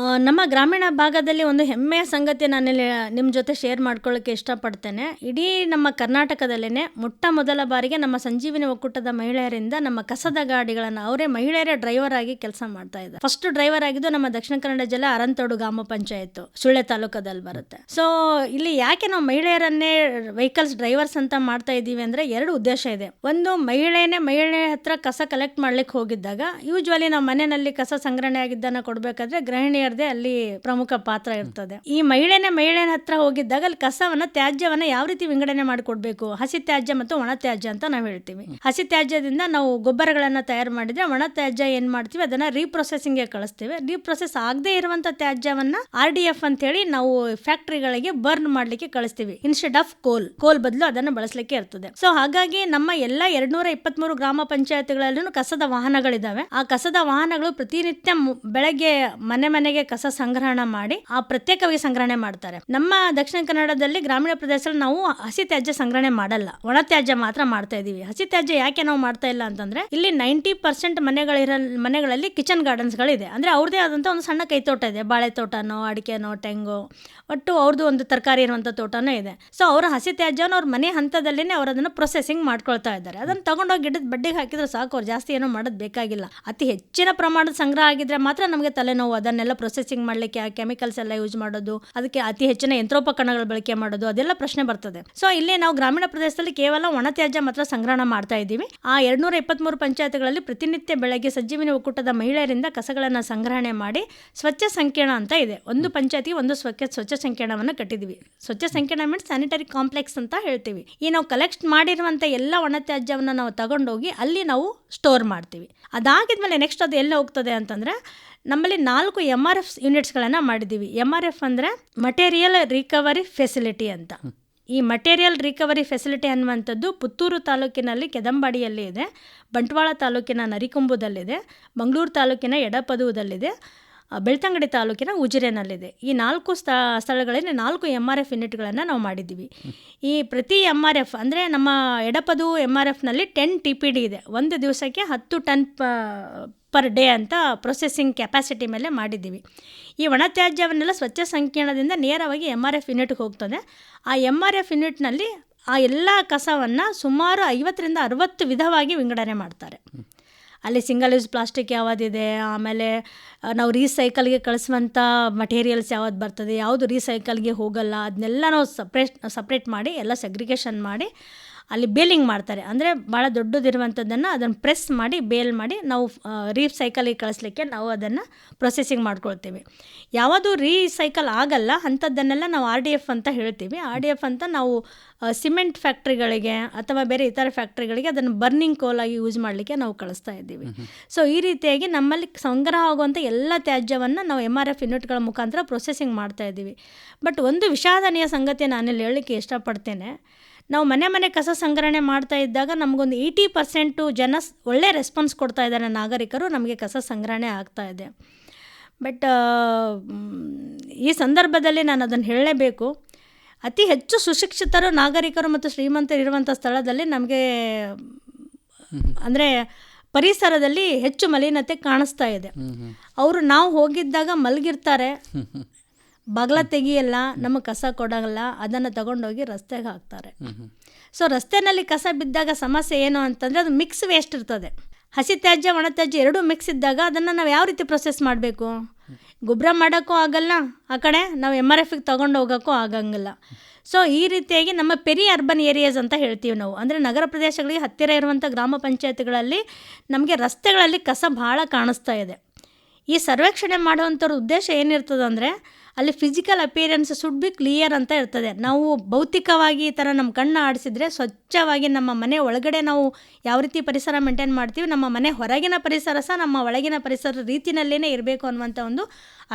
ನಮ್ಮ ಗ್ರಾಮೀಣ ಭಾಗದಲ್ಲಿ ಒಂದು ಹೆಮ್ಮೆಯ ಸಂಗತಿ ನಾನು ನಿಮ್ಮ ಜೊತೆ ಶೇರ್ ಮಾಡ್ಕೊಳ್ಳೋಕೆ ಇಷ್ಟಪಡ್ತೇನೆ. ಇಡೀ ನಮ್ಮ ಕರ್ನಾಟಕದಲ್ಲೇನೆ ಮೊಟ್ಟ ಮೊದಲ ಬಾರಿಗೆ ನಮ್ಮ ಸಂಜೀವಿನಿ ಒಕ್ಕೂಟದ ಮಹಿಳೆಯರಿಂದ ನಮ್ಮ ಕಸದ ಗಾಡಿಗಳನ್ನು ಅವರೇ ಮಹಿಳೆಯರೇ ಡ್ರೈವರ್ ಆಗಿ ಕೆಲಸ ಮಾಡ್ತಾ ಇದ್ದಾರೆ. ಫಸ್ಟ್ ಡ್ರೈವರ್ ಆಗಿದ್ದು ನಮ್ಮ ದಕ್ಷಿಣ ಕನ್ನಡ ಜಿಲ್ಲೆ ಅರಂತೋಡು ಗ್ರಾಮ ಪಂಚಾಯತ್ ಸುಳ್ಳೆ ತಾಲೂಕದಲ್ಲಿ ಬರುತ್ತೆ. ಸೊ ಇಲ್ಲಿ ಯಾಕೆ ನಾವು ಮಹಿಳೆಯರನ್ನೇ ವೆಹಿಕಲ್ಸ್ ಡ್ರೈವರ್ಸ್ ಅಂತ ಮಾಡ್ತಾ ಇದ್ದೀವಿ ಅಂದ್ರೆ 2 ಉದ್ದೇಶ ಇದೆ. ಒಂದು, ಮಹಿಳೆ ಹತ್ರ ಕಸ ಕಲೆಕ್ಟ್ ಮಾಡ್ಲಿಕ್ಕೆ ಹೋಗಿದ್ದಾಗ ಯೂಶುವಲಿ ನಾವು ಮನೆಯಲ್ಲಿ ಕಸ ಸಂಗ್ರಹಣೆ ಆಗಿದ್ದನ್ನ ಕೊಡ್ಬೇಕಾದ್ರೆ ಗೃಹಿಣಿಯರದೇ ಅಲ್ಲಿ ಪ್ರಮುಖ ಪಾತ್ರ ಇರ್ತದೆ. ಈ ಮಹಿಳೆ ಹತ್ರ ಹೋಗಿದ್ದಾಗ ಅಲ್ಲಿ ಕಸವನ್ನ, ತ್ಯಾಜ್ಯವನ್ನ ಯಾವ ರೀತಿ ವಿಂಗಡಣೆ ಮಾಡಿಕೊಡ್ಬೇಕು, ಹಸಿ ತ್ಯಾಜ್ಯ ಮತ್ತು ಒಣ ತ್ಯಾಜ್ಯ ಅಂತ ನಾವು ಹೇಳ್ತೀವಿ. ಹಸಿ ತ್ಯಾಜ್ಯದಿಂದ ನಾವು ಗೊಬ್ಬರಗಳನ್ನ ತಯಾರು ಮಾಡಿದ್ರೆ, ಒಣ ತ್ಯಾಜ್ಯ ಏನ್ ಮಾಡ್ತೀವಿ ಅದನ್ನ ರೀಪ್ರೊಸೆಸಿಂಗ್ ಗೆ ಕಳಿಸ್ತೀವಿ. ರೀಪ್ರೊಸೆಸ್ ಆಗದೆ ಇರುವಂತ ತ್ಯಾಜ್ಯವನ್ನ RDF ಅಂತ ಹೇಳಿ ನಾವು ಫ್ಯಾಕ್ಟರಿಗಳಿಗೆ ಬರ್ನ್ ಮಾಡ್ಲಿಕ್ಕೆ ಕಳಿಸ್ತೀವಿ. ಇನ್ಸ್ಟೆಡ್ ಆಫ್ ಕೋಲ್ ಬದಲು ಅದನ್ನು ಬಳಸಲಿಕ್ಕೆ ಇರ್ತದೆ. ಸೊ ಹಾಗಾಗಿ ನಮ್ಮ ಎಲ್ಲ 223 ಗ್ರಾಮ ಪಂಚಾಯತ್ಗಳಲ್ಲೂ ಕಸದ ವಾಹನಗಳಿದಾವೆ. ಆ ಕಸದ ವಾಹನಗಳು ಪ್ರತಿನಿತ್ಯ ಬೆಳಗ್ಗೆ ಮನೆಗೆ ಕಸ ಸಂಗ್ರಹಣ ಮಾಡಿ ಆ ಪ್ರತ್ಯೇಕವಾಗಿ ಸಂಗ್ರಹಣೆ ಮಾಡ್ತಾರೆ. ನಮ್ಮ ದಕ್ಷಿಣ ಕನ್ನಡದಲ್ಲಿ ಗ್ರಾಮೀಣ ಪ್ರದೇಶದಲ್ಲಿ ನಾವು ಹಸಿ ತ್ಯಾಜ್ಯ ಸಂಗ್ರಹಣೆ ಮಾಡಲ್ಲ, ಒಣ ತ್ಯಾಜ್ಯ ಮಾತ್ರ ಮಾಡ್ತಾ ಇದೀವಿ. ಹಸಿ ತ್ಯಾಜ್ಯ ಯಾಕೆ ನಾವು ಮಾಡ್ತಾ ಇಲ್ಲ ಅಂತಂದ್ರೆ, ಇಲ್ಲಿ 90% ಮನೆಗಳಲ್ಲಿ ಕಿಚನ್ ಗಾರ್ಡನ್ಸ್ ಗಳಿದೆ. ಅಂದ್ರೆ ಅವ್ರದೇ ಆದಂತ ಒಂದು ಸಣ್ಣ ಕೈತೋಟ ಇದೆ, ಬಾಳೆ ತೋಟನೋ ಅಡಿಕೆನೋ ತೆಂಗೋ, ಒಟ್ಟು ಅವ್ರದ್ದು ಒಂದು ತರಕಾರಿ ಇರುವಂತ ತೋಟನೂ ಇದೆ. ಸೊ ಅವರ ಹಸಿ ತ್ಯಾಜ್ಯವನ್ನು ಅವ್ರ ಮನೆ ಹಂತದಲ್ಲೇ ಅವ್ರು ಅದನ್ನು ಪ್ರೊಸೆಸಿಂಗ್ ಮಾಡ್ಕೊಳ್ತಾ ಇದ್ದಾರೆ. ಅದನ್ನು ತಗೊಂಡೋಗಿ ಗಿಡದ ಬಡ್ಡಿಗೆ ಹಾಕಿದ್ರೆ ಸಾಕು, ಅವ್ರು ಜಾಸ್ತಿ ಏನೋ ಮಾಡೋದು ಬೇಕಾಗಿಲ್ಲ. ಅತಿ ಹೆಚ್ಚಿನ ಪ್ರಮಾಣದ ಸಂಗ್ರಹ ಆಗಿದ್ರೆ ಮಾತ್ರ ನಮಗೆ ತಲೆನೋವು. ಅದನ್ನೆಲ್ಲ ಪ್ರೊಸೆಸಿಂಗ್ ಮಾಡಲಿಕ್ಕೆ ಆ ಕೆಮಿಕಲ್ಸ್ ಎಲ್ಲ ಯೂಸ್ ಮಾಡೋದು, ಅದಕ್ಕೆ ಅತಿ ಹೆಚ್ಚಿನ ಯಂತ್ರೋಪಕರಣಗಳು ಬಳಕೆ ಮಾಡೋದು, ಅದೆಲ್ಲ ಪ್ರಶ್ನೆ ಬರ್ತದೆ. ಸೊ ಇಲ್ಲಿ ನಾವು ಗ್ರಾಮೀಣ ಪ್ರದೇಶದಲ್ಲಿ ಕೇವಲ ಒಣ ತ್ಯಾಜ್ಯ ಮಾತ್ರ ಸಂಗ್ರಹಣ ಮಾಡ್ತಾ ಇದ್ದೀವಿ. ಆ 223 ಪಂಚಾಯತ್ಗಳಲ್ಲಿ ಪ್ರತಿನಿತ್ಯ ಬೆಳಗ್ಗೆ ಸಂಜೀವಿನಿ ಒಕ್ಕೂಟದ ಮಹಿಳೆಯರಿಂದ ಕಸಗಳನ್ನ ಸಂಗ್ರಹಣೆ ಮಾಡಿ ಸ್ವಚ್ಛ ಸಂಕೀರ್ಣ ಅಂತ ಇದೆ. ಒಂದು ಪಂಚಾಯತಿ ಒಂದು ಸ್ವಚ್ಛ ಸಂಕೀರ್ಣವನ್ನು ಕಟ್ಟಿದ್ವಿ. ಸ್ವಚ್ಛ ಸಂಕೀರ್ಣ ಮೀನ್ಸ್ ಸ್ಯಾನಿಟರಿ ಕಾಂಪ್ಲೆಕ್ಸ್ ಅಂತ ಅಂತ ಹೇಳ್ತೀವಿ. ಈ ನಾವು ಕಲೆಕ್ಟ್ ಮಾಡಿರುವಂಥ ಎಲ್ಲ ಒಣತ್ಯಾಜ್ಯವನ್ನು ನಾವು ತಗೊಂಡೋಗಿ ಅಲ್ಲಿ ನಾವು ಸ್ಟೋರ್ ಮಾಡ್ತೀವಿ. ಅದಾಗಿದ್ಮೇಲೆ ನೆಕ್ಸ್ಟ್ ಅದು ಎಲ್ಲಿ ಹೋಗ್ತದೆ ಅಂತಂದರೆ, ನಮ್ಮಲ್ಲಿ 4 MRF ಯೂನಿಟ್ಸ್ಗಳನ್ನು ಮಾಡಿದ್ದೀವಿ. MRF ಅಂದರೆ ಮಟೀರಿಯಲ್ ರಿಕವರಿ ಫೆಸಿಲಿಟಿ ಅಂತ. ಈ ಮಟೀರಿಯಲ್ ರಿಕವರಿ ಫೆಸಿಲಿಟಿ ಅನ್ನುವಂಥದ್ದು ಪುತ್ತೂರು ತಾಲೂಕಿನಲ್ಲಿ ಕೆದಂಬಾಡಿಯಲ್ಲಿ ಇದೆ, ಬಂಟ್ವಾಳ ತಾಲೂಕಿನ ನರಿಕುಂಬದಲ್ಲಿದೆ, ಮಂಗಳೂರು ತಾಲೂಕಿನ ಎಡಪದುವದಲ್ಲಿದೆ, ಬೆಳ್ತಂಗಡಿ ತಾಲೂಕಿನ ಉಜಿರೆನಲ್ಲಿದೆ. ಈ 4 ಸ್ಥಳಗಳಲ್ಲಿ 4 MRF ಯೂನಿಟ್ಗಳನ್ನು ನಾವು ಮಾಡಿದ್ದೀವಿ. ಈ ಪ್ರತಿ MRF ಅಂದರೆ ನಮ್ಮ ಎಡಪದು MRFನಲ್ಲಿ 10 TPD ಇದೆ. ಒಂದು ದಿವಸಕ್ಕೆ 10 ಟನ್ ಪರ್ ಡೇ ಅಂತ ಪ್ರೊಸೆಸಿಂಗ್ ಕೆಪಾಸಿಟಿ ಮೇಲೆ ಮಾಡಿದ್ದೀವಿ. ಈ ಒಣತ್ಯಾಜ್ಯವನ್ನೆಲ್ಲ ಸ್ವಚ್ಛ ಸಂಕೀರ್ಣದಿಂದ ನೇರವಾಗಿ MRF ಯೂನಿಟ್ಗೆ ಹೋಗ್ತದೆ. ಆ MRF ಯೂನಿಟ್ನಲ್ಲಿ ಆ ಎಲ್ಲ ಕಸವನ್ನು ಸುಮಾರು 50ರಿಂದ 60 ವಿಧವಾಗಿ ವಿಂಗಡಣೆ ಮಾಡ್ತಾರೆ. ಅಲ್ಲಿ ಸಿಂಗಲ್ ಯೂಸ್ ಪ್ಲಾಸ್ಟಿಕ್ ಯಾವುದಿದೆ, ಆಮೇಲೆ ನಾವು ರೀಸೈಕಲ್ಗೆ ಕಳಿಸುವಂಥ ಮಟೀರಿಯಲ್ಸ್ ಯಾವ್ದು ಬರ್ತದೆ, ಯಾವುದು ರೀಸೈಕಲ್ಗೆ ಹೋಗಲ್ಲ, ಅದನ್ನೆಲ್ಲ ನಾವು ಸಪ್ರೇಟ್ ಮಾಡಿ ಎಲ್ಲ ಸೆಗ್ರಿಗೇಷನ್ ಮಾಡಿ ಅಲ್ಲಿ ಬೇಲಿಂಗ್ ಮಾಡ್ತಾರೆ. ಅಂದರೆ ಭಾಳ ದೊಡ್ಡದಿರುವಂಥದ್ದನ್ನು ಅದನ್ನು ಪ್ರೆಸ್ ಮಾಡಿ ಬೇಲ್ ಮಾಡಿ ನಾವು ರೀಸೈಕಲಿಗೆ ಕಳಿಸ್ಲಿಕ್ಕೆ ನಾವು ಅದನ್ನು ಪ್ರೊಸೆಸಿಂಗ್ ಮಾಡ್ಕೊಳ್ತೀವಿ. ಯಾವುದು ರೀಸೈಕಲ್ ಆಗಲ್ಲ ಅಂಥದ್ದನ್ನೆಲ್ಲ ನಾವು RDF ಅಂತ ಹೇಳ್ತೀವಿ. RDF ಅಂತ ನಾವು ಸಿಮೆಂಟ್ ಫ್ಯಾಕ್ಟ್ರಿಗಳಿಗೆ ಅಥವಾ ಬೇರೆ ಇತರ ಫ್ಯಾಕ್ಟ್ರಿಗಳಿಗೆ ಅದನ್ನು ಬರ್ನಿಂಗ್ ಕೋಲಾಗಿ ಯೂಸ್ ಮಾಡಲಿಕ್ಕೆ ನಾವು ಕಳಿಸ್ತಾ ಇದ್ದೀವಿ. ಸೊ ಈ ರೀತಿಯಾಗಿ ನಮ್ಮಲ್ಲಿ ಸಂಗ್ರಹ ಆಗುವಂಥ ಎಲ್ಲ ತ್ಯಾಜ್ಯವನ್ನು ನಾವು MRF ಯೂನಿಟ್ಗಳ ಮುಖಾಂತರ ಪ್ರೊಸೆಸಿಂಗ್ ಮಾಡ್ತಾ ಇದ್ದೀವಿ. ಬಟ್ ಒಂದು ವಿಷಾದನೀಯ ಸಂಗತಿ ನಾನಿಲ್ಲಿ ಹೇಳಲಿಕ್ಕೆ ಇಷ್ಟಪಡ್ತೇನೆ. ನಾವು ಮನೆ ಕಸ ಸಂಗ್ರಹಣೆ ಮಾಡ್ತಾ ಇದ್ದಾಗ ನಮಗೊಂದು 80% ಜನ ಒಳ್ಳೆ ರೆಸ್ಪಾನ್ಸ್ ಕೊಡ್ತಾ ಇದ್ದಾರೆ, ನಾಗರಿಕರು, ನಮಗೆ ಕಸ ಸಂಗ್ರಹಣೆ ಆಗ್ತಾ ಇದೆ. ಬಟ್ ಈ ಸಂದರ್ಭದಲ್ಲಿ ನಾನು ಅದನ್ನು ಹೇಳಲೇಬೇಕು. ಅತಿ ಹೆಚ್ಚು ಸುಶಿಕ್ಷಿತರು, ನಾಗರಿಕರು ಮತ್ತು ಶ್ರೀಮಂತರು ಇರುವಂಥ ಸ್ಥಳದಲ್ಲಿ ನಮಗೆ ಅಂದರೆ ಪರಿಸರದಲ್ಲಿ ಹೆಚ್ಚು ಮಲಿನತೆ ಕಾಣಿಸ್ತಾ ಇದೆ. ಅವರು ನಾವು ಹೋಗಿದ್ದಾಗ ಮಲಗಿರ್ತಾರೆ, ಬಾಗ್ಲ ತೆಗಿಯಲ್ಲ, ನಮಗೆ ಕಸ ಕೊಡೋಲ್ಲ, ಅದನ್ನು ತಗೊಂಡೋಗಿ ರಸ್ತೆಗೆ ಹಾಕ್ತಾರೆ. ಸೊ ರಸ್ತೆಯಲ್ಲಿ ಕಸ ಬಿದ್ದಾಗ ಸಮಸ್ಯೆ ಏನು ಅಂತಂದರೆ ಅದು ಮಿಕ್ಸ್ ವೇಸ್ಟ್ ಇರ್ತದೆ. ಹಸಿ ತ್ಯಾಜ್ಯ ಒಣ ತ್ಯಾಜ್ಯ ಎರಡೂ ಮಿಕ್ಸ್ ಇದ್ದಾಗ ಅದನ್ನು ನಾವು ಯಾವ ರೀತಿ ಪ್ರೊಸೆಸ್ ಮಾಡಬೇಕು? ಗೊಬ್ಬರ ಮಾಡೋಕ್ಕೂ ಆಗಲ್ಲ, ಆ ಕಡೆ ನಾವು MRFಗೆ ತೊಗೊಂಡು ಹೋಗೋಕ್ಕೂ ಆಗಂಗಿಲ್ಲ. ಸೊ ಈ ರೀತಿಯಾಗಿ ನಮ್ಮ ಪೆರಿ ಅರ್ಬನ್ ಏರಿಯಾಸ್ ಅಂತ ಹೇಳ್ತೀವಿ ನಾವು. ಅಂದರೆ ನಗರ ಪ್ರದೇಶಗಳಿಗೆ ಹತ್ತಿರ ಇರುವಂಥ ಗ್ರಾಮ ಪಂಚಾಯತ್ಗಳಲ್ಲಿ ನಮಗೆ ರಸ್ತೆಗಳಲ್ಲಿ ಕಸ ಭಾಳ ಕಾಣಿಸ್ತಾ ಇದೆ. ಈ ಸರ್ವೇಕ್ಷಣೆ ಮಾಡುವಂಥವ್ರ ಉದ್ದೇಶ ಏನಿರ್ತದೆ ಅಂದರೆ, ಅಲ್ಲಿ physical appearance should be clear ಅಂತ ಇರ್ತದೆ. ನಾವು ಭೌತಿಕವಾಗಿ ಈ ಥರ ನಮ್ಮ ಕಣ್ಣು ಆಡಿಸಿದ್ರೆ ಸ್ವಚ್ಛವಾಗಿ ನಮ್ಮ ಮನೆ ಒಳಗಡೆ ನಾವು ಯಾವ ರೀತಿ ಪರಿಸರ ಮೇಂಟೈನ್ ಮಾಡ್ತೀವಿ, ನಮ್ಮ ಮನೆ ಹೊರಗಿನ ಪರಿಸರ ಸಹ ನಮ್ಮ ಒಳಗಿನ ಪರಿಸರ ರೀತಿಯಲ್ಲೇ ಇರಬೇಕು ಅನ್ನುವಂಥ ಒಂದು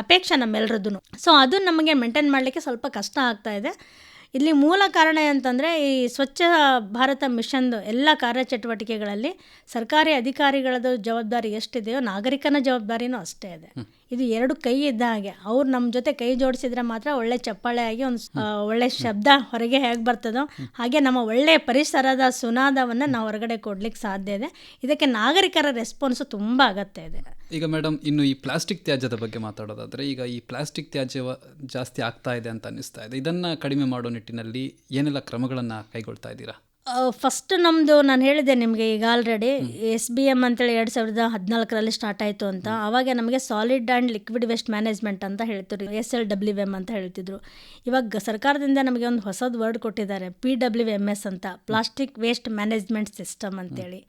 ಅಪೇಕ್ಷೆ ನಮ್ಮೆಲ್ಲರದ್ದು. ಸೊ ಅದು ನಮಗೆ ಮೇಂಟೈನ್ ಮಾಡಲಿಕ್ಕೆ ಸ್ವಲ್ಪ ಕಷ್ಟ ಆಗ್ತಾ ಇದೆ. ಇಲ್ಲಿ ಮೂಲ ಕಾರಣ ಅಂತಂದರೆ, ಈ ಸ್ವಚ್ಛ ಭಾರತ ಮಿಷನ್ದು ಎಲ್ಲ ಕಾರ್ಯಚಟುವಟಿಕೆಗಳಲ್ಲಿ ಸರ್ಕಾರಿ ಅಧಿಕಾರಿಗಳದ್ದು ಜವಾಬ್ದಾರಿ ಎಷ್ಟಿದೆಯೋ ನಾಗರಿಕನ ಜವಾಬ್ದಾರಿನೂ ಅಷ್ಟೇ ಇದೆ. ಇದು 2 ಕೈ ಇದ್ದ ಹಾಗೆ. ಅವ್ರು ನಮ್ಮ ಜೊತೆ ಕೈ ಜೋಡಿಸಿದ್ರೆ ಮಾತ್ರ ಒಳ್ಳೆ ಚಪ್ಪಾಳೆ ಆಗಿ ಒಂದು ಒಳ್ಳೆ ಶಬ್ದ ಹೊರಗೆ ಹೇಗೆ ಬರ್ತದೋ ಹಾಗೆ ನಮ್ಮ ಒಳ್ಳೆಯ ಪರಿಸರದ ಸುನಾದವನ್ನು ನಾವು ಹೊರಗಡೆ ಕೊಡ್ಲಿಕ್ಕೆ ಸಾಧ್ಯ ಇದೆ. ಇದಕ್ಕೆ ನಾಗರಿಕರ ರೆಸ್ಪಾನ್ಸು ತುಂಬ ಅಗತ್ಯ ಇದೆ. ಈಗ ಮೇಡಮ್, ಇನ್ನು ಈ ಪ್ಲಾಸ್ಟಿಕ್ ತ್ಯಾಜ್ಯದ ಬಗ್ಗೆ ಮಾತಾಡೋದಾದರೆ, ಈಗ ಈ ಪ್ಲಾಸ್ಟಿಕ್ ತ್ಯಾಜ್ಯ ಜಾಸ್ತಿ ಆಗ್ತಾ ಇದೆ ಅಂತ ಅನ್ನಿಸ್ತಾ ಇದೆ. ಇದನ್ನು ಕಡಿಮೆ ಮಾಡೋ ನಿಟ್ಟಿನಲ್ಲಿ ಏನೆಲ್ಲ ಕ್ರಮಗಳನ್ನು ಕೈಗೊಳ್ತಾ ಇದ್ದೀರಾ? ಫಸ್ಟ್ ನಮ್ಮದು ನಾನು ಹೇಳಿದೆ ನಿಮಗೆ ಈಗ ಆಲ್ರೆಡಿ SBM ಅಂತೇಳಿ 2014ರಲ್ಲಿ ಸ್ಟಾರ್ಟ್ ಆಯಿತು ಅಂತ. ಆವಾಗ ನಮಗೆ solid and liquid waste management ಅಂತ ಹೇಳ್ತಿದ್ರು, SLWM ಅಂತ ಹೇಳ್ತಿದ್ರು. ಇವಾಗ ಸರ್ಕಾರದಿಂದ ನಮಗೆ ಒಂದು ಹೊಸದು ವರ್ಡ್ ಕೊಟ್ಟಿದ್ದಾರೆ, PWMS ಅಂತ, ಪ್ಲಾಸ್ಟಿಕ್ ವೇಸ್ಟ್ ಮ್ಯಾನೇಜ್ಮೆಂಟ್ ಸಿಸ್ಟಮ್ ಅಂತೇಳಿ.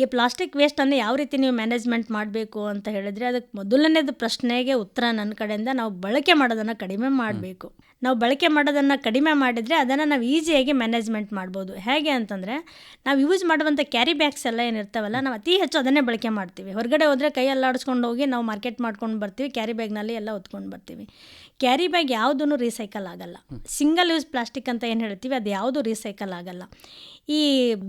ಈ ಪ್ಲಾಸ್ಟಿಕ್ ವೇಸ್ಟನ್ನು ಯಾವ ರೀತಿ ನೀವು ಮ್ಯಾನೇಜ್ಮೆಂಟ್ ಮಾಡಬೇಕು ಅಂತ ಹೇಳಿದರೆ, ಅದಕ್ಕೆ ಮೊದಲನೇದು ಪ್ರಶ್ನೆಗೆ ಉತ್ತರ ನನ್ನ ಕಡೆಯಿಂದ ನಾವು ಬಳಕೆ ಮಾಡೋದನ್ನು ಕಡಿಮೆ ಮಾಡಬೇಕು. ನಾವು ಬಳಕೆ ಮಾಡೋದನ್ನು ಕಡಿಮೆ ಮಾಡಿದರೆ ಅದನ್ನು ನಾವು ಈಸಿಯಾಗಿ ಮ್ಯಾನೇಜ್ಮೆಂಟ್ ಮಾಡ್ಬೋದು. ಹೇಗೆ ಅಂತಂದರೆ, ನಾವು ಯೂಸ್ ಮಾಡುವಂಥ ಕ್ಯಾರಿ ಬ್ಯಾಗ್ಸ್ ಎಲ್ಲ ಏನಿರ್ತಾವಲ್ಲ, ನಾವು ಅತಿ ಹೆಚ್ಚು ಅದನ್ನೇ ಬಳಕೆ ಮಾಡ್ತೀವಿ. ಹೊರಗಡೆ ಹೋದರೆ ಕೈ ಅಲ್ಲಾಡಿಸ್ಕೊಂಡು ಹೋಗಿ ನಾವು ಮಾರ್ಕೆಟ್ ಮಾಡ್ಕೊಂಡು ಬರ್ತೀವಿ, ಕ್ಯಾರಿ ಬ್ಯಾಗ್ನಲ್ಲಿ ಎಲ್ಲ ಹೊತ್ಕೊಂಡು ಬರ್ತೀವಿ. ಕ್ಯಾರಿ ಬ್ಯಾಗ್ ಯಾವುದೂ ರೀಸೈಕಲ್ ಆಗಲ್ಲ. ಸಿಂಗಲ್ ಯೂಸ್ ಪ್ಲಾಸ್ಟಿಕ್ ಅಂತ ಏನು ಹೇಳ್ತೀವಿ, ಅದು ಯಾವುದು ರೀಸೈಕಲ್ ಆಗಲ್ಲ. ಈ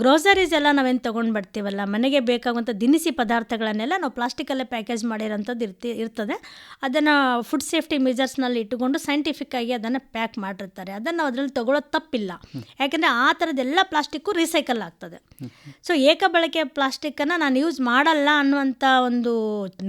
ಗ್ರೋಸರೀಸ್ ಎಲ್ಲ ನಾವೇನು ತೊಗೊಂಡು ಬರ್ತೀವಲ್ಲ, ಮನೆಗೆ ಬೇಕಾಗುವಂಥ ದಿನಸಿ ಪದಾರ್ಥಗಳನ್ನೆಲ್ಲ ನಾವು ಪ್ಲಾಸ್ಟಿಕಲ್ಲೇ ಪ್ಯಾಕೇಜ್ ಮಾಡಿರೋಂಥದ್ದು ಇರ್ತದೆ. ಅದನ್ನು ಫುಡ್ ಸೇಫ್ಟಿ ಮೆಜರ್ಸ್ನಲ್ಲಿ ಇಟ್ಟುಕೊಂಡು ಸೈಂಟಿಫಿಕ್ಕಾಗಿ ಅದನ್ನು ಪ್ಯಾಕ್ ಮಾಡಿರ್ತಾರೆ. ಅದನ್ನು ಅದರಲ್ಲಿ ತೊಗೊಳ್ಳೋದು ತಪ್ಪಿಲ್ಲ, ಯಾಕೆಂದರೆ ಆ ಥರದ್ದೆಲ್ಲ ಪ್ಲಾಸ್ಟಿಕ್ಕು ರೀಸೈಕಲ್ ಆಗ್ತದೆ. ಸೊ ಏಕ ಬಳಕೆ ಪ್ಲಾಸ್ಟಿಕ್ಕನ್ನು ನಾನು ಯೂಸ್ ಮಾಡಲ್ಲ ಅನ್ನುವಂಥ ಒಂದು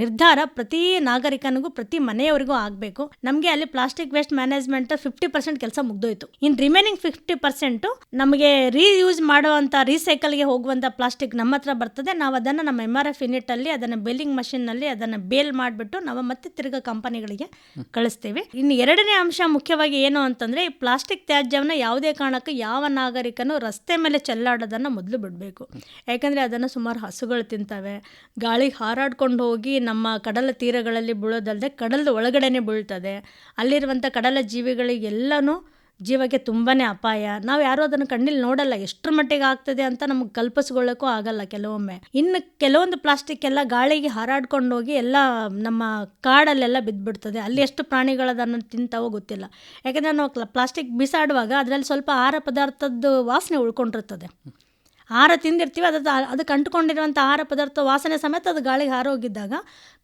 ನಿರ್ಧಾರ ಪ್ರತಿ ನಾಗರಿಕನಿಗೂ, ಪ್ರತಿ ಮನೆಯವರಿಗೂ ಆಗಬೇಕು. ನಮಗೆ ಅಲ್ಲಿ ಪ್ಲಾಸ್ಟಿಕ್ ವೇಸ್ಟ್ ಮ್ಯಾನೇಜ್ಮೆಂಟ್ 50% ಕೆಲಸ ಮುಗ್ದೋಯ್ತು. ಇನ್ನು ರಿಮೈನಿಂಗ್ 50% ನಮಗೆ ರೀಯೂಸ್ ಮಾಡುವಂಥ ರೀಸೈಕಲ್ಗೆ ಹೋಗುವಂಥ ಪ್ಲಾಸ್ಟಿಕ್ ನಮ್ಮ ಹತ್ರ ಬರ್ತದೆ. ನಾವು ಅದನ್ನು ನಮ್ಮ MRF ಯೂನಿಟಲ್ಲಿ ಅದನ್ನು ಬೇಲಿಂಗ್ ಮಷಿನ್ನಲ್ಲಿ ಅದನ್ನು ಬೇಲ್ ಮಾಡಿಬಿಟ್ಟು ನಾವು ಮತ್ತೆ ತಿರ್ಗಾ ಕಂಪನಿಗಳಿಗೆ ಕಳಿಸ್ತೀವಿ. ಇನ್ನು ಎರಡನೇ ಅಂಶ ಮುಖ್ಯವಾಗಿ ಏನು ಅಂತಂದರೆ, ಈ ಪ್ಲಾಸ್ಟಿಕ್ ತ್ಯಾಜ್ಯವನ್ನು ಯಾವುದೇ ಕಾರಣಕ್ಕೂ ಯಾವ ನಾಗರಿಕನು ರಸ್ತೆ ಮೇಲೆ ಚೆಲ್ಲಾಡೋದನ್ನು ಮೊದಲು ಬಿಡಬೇಕು. ಯಾಕಂದರೆ ಅದನ್ನು ಸುಮಾರು ಹಸುಗಳು ತಿಂತವೆ, ಗಾಳಿಗೆ ಹಾರಾಡ್ಕೊಂಡು ಹೋಗಿ ನಮ್ಮ ಕಡಲ ತೀರಗಳಲ್ಲಿ ಬೀಳೋದಲ್ಲದೆ ಕಡಲದ ಒಳಗಡೆನೆ ಬೀಳ್ತದೆ. ಅಲ್ಲಿರುವಂಥ ಕಡಲ ಜೀವಿಗಳಿಗೆಲ್ಲನೂ ಜೀವಕ್ಕೆ ತುಂಬಾ ಅಪಾಯ. ನಾವು ಯಾರೂ ಅದನ್ನು ಕಣ್ಣಲ್ಲಿ ನೋಡಲ್ಲ, ಎಷ್ಟರ ಮಟ್ಟಿಗೆ ಆಗ್ತದೆ ಅಂತ ನಮಗೆ ಕಲ್ಪಿಸ್ಕೊಳ್ಳೋಕ್ಕೂ ಆಗಲ್ಲ ಕೆಲವೊಮ್ಮೆ. ಇನ್ನು ಕೆಲವೊಂದು ಪ್ಲಾಸ್ಟಿಕ್ ಎಲ್ಲ ಗಾಳಿಗೆ ಹಾರಾಡ್ಕೊಂಡು ಹೋಗಿ ಎಲ್ಲ ನಮ್ಮ ಕಾಡಲ್ಲೆಲ್ಲ ಬಿದ್ದುಬಿಡ್ತದೆ. ಅಲ್ಲಿ ಎಷ್ಟು ಪ್ರಾಣಿಗಳದನ್ನು ತಿಂತಾವೋ ಗೊತ್ತಿಲ್ಲ. ಯಾಕೆಂದರೆ ನಾವು ಪ್ಲಾಸ್ಟಿಕ್ ಬಿಸಾಡುವಾಗ ಅದರಲ್ಲಿ ಸ್ವಲ್ಪ ಆಹಾರ ಪದಾರ್ಥದ್ದು ವಾಸನೆ ಉಳ್ಕೊಂಡಿರ್ತದೆ. ಆಹಾರ ತಿಂದಿರ್ತೀವಿ, ಅದಕ್ಕೆ ಅಂಟ್ಕೊಂಡಿರುವಂಥ ಆಹಾರ ಪದಾರ್ಥ ವಾಸನೆ ಸಮೇತ ಅದು ಗಾಳಿಗೆ ಹಾರೋಗಿದ್ದಾಗ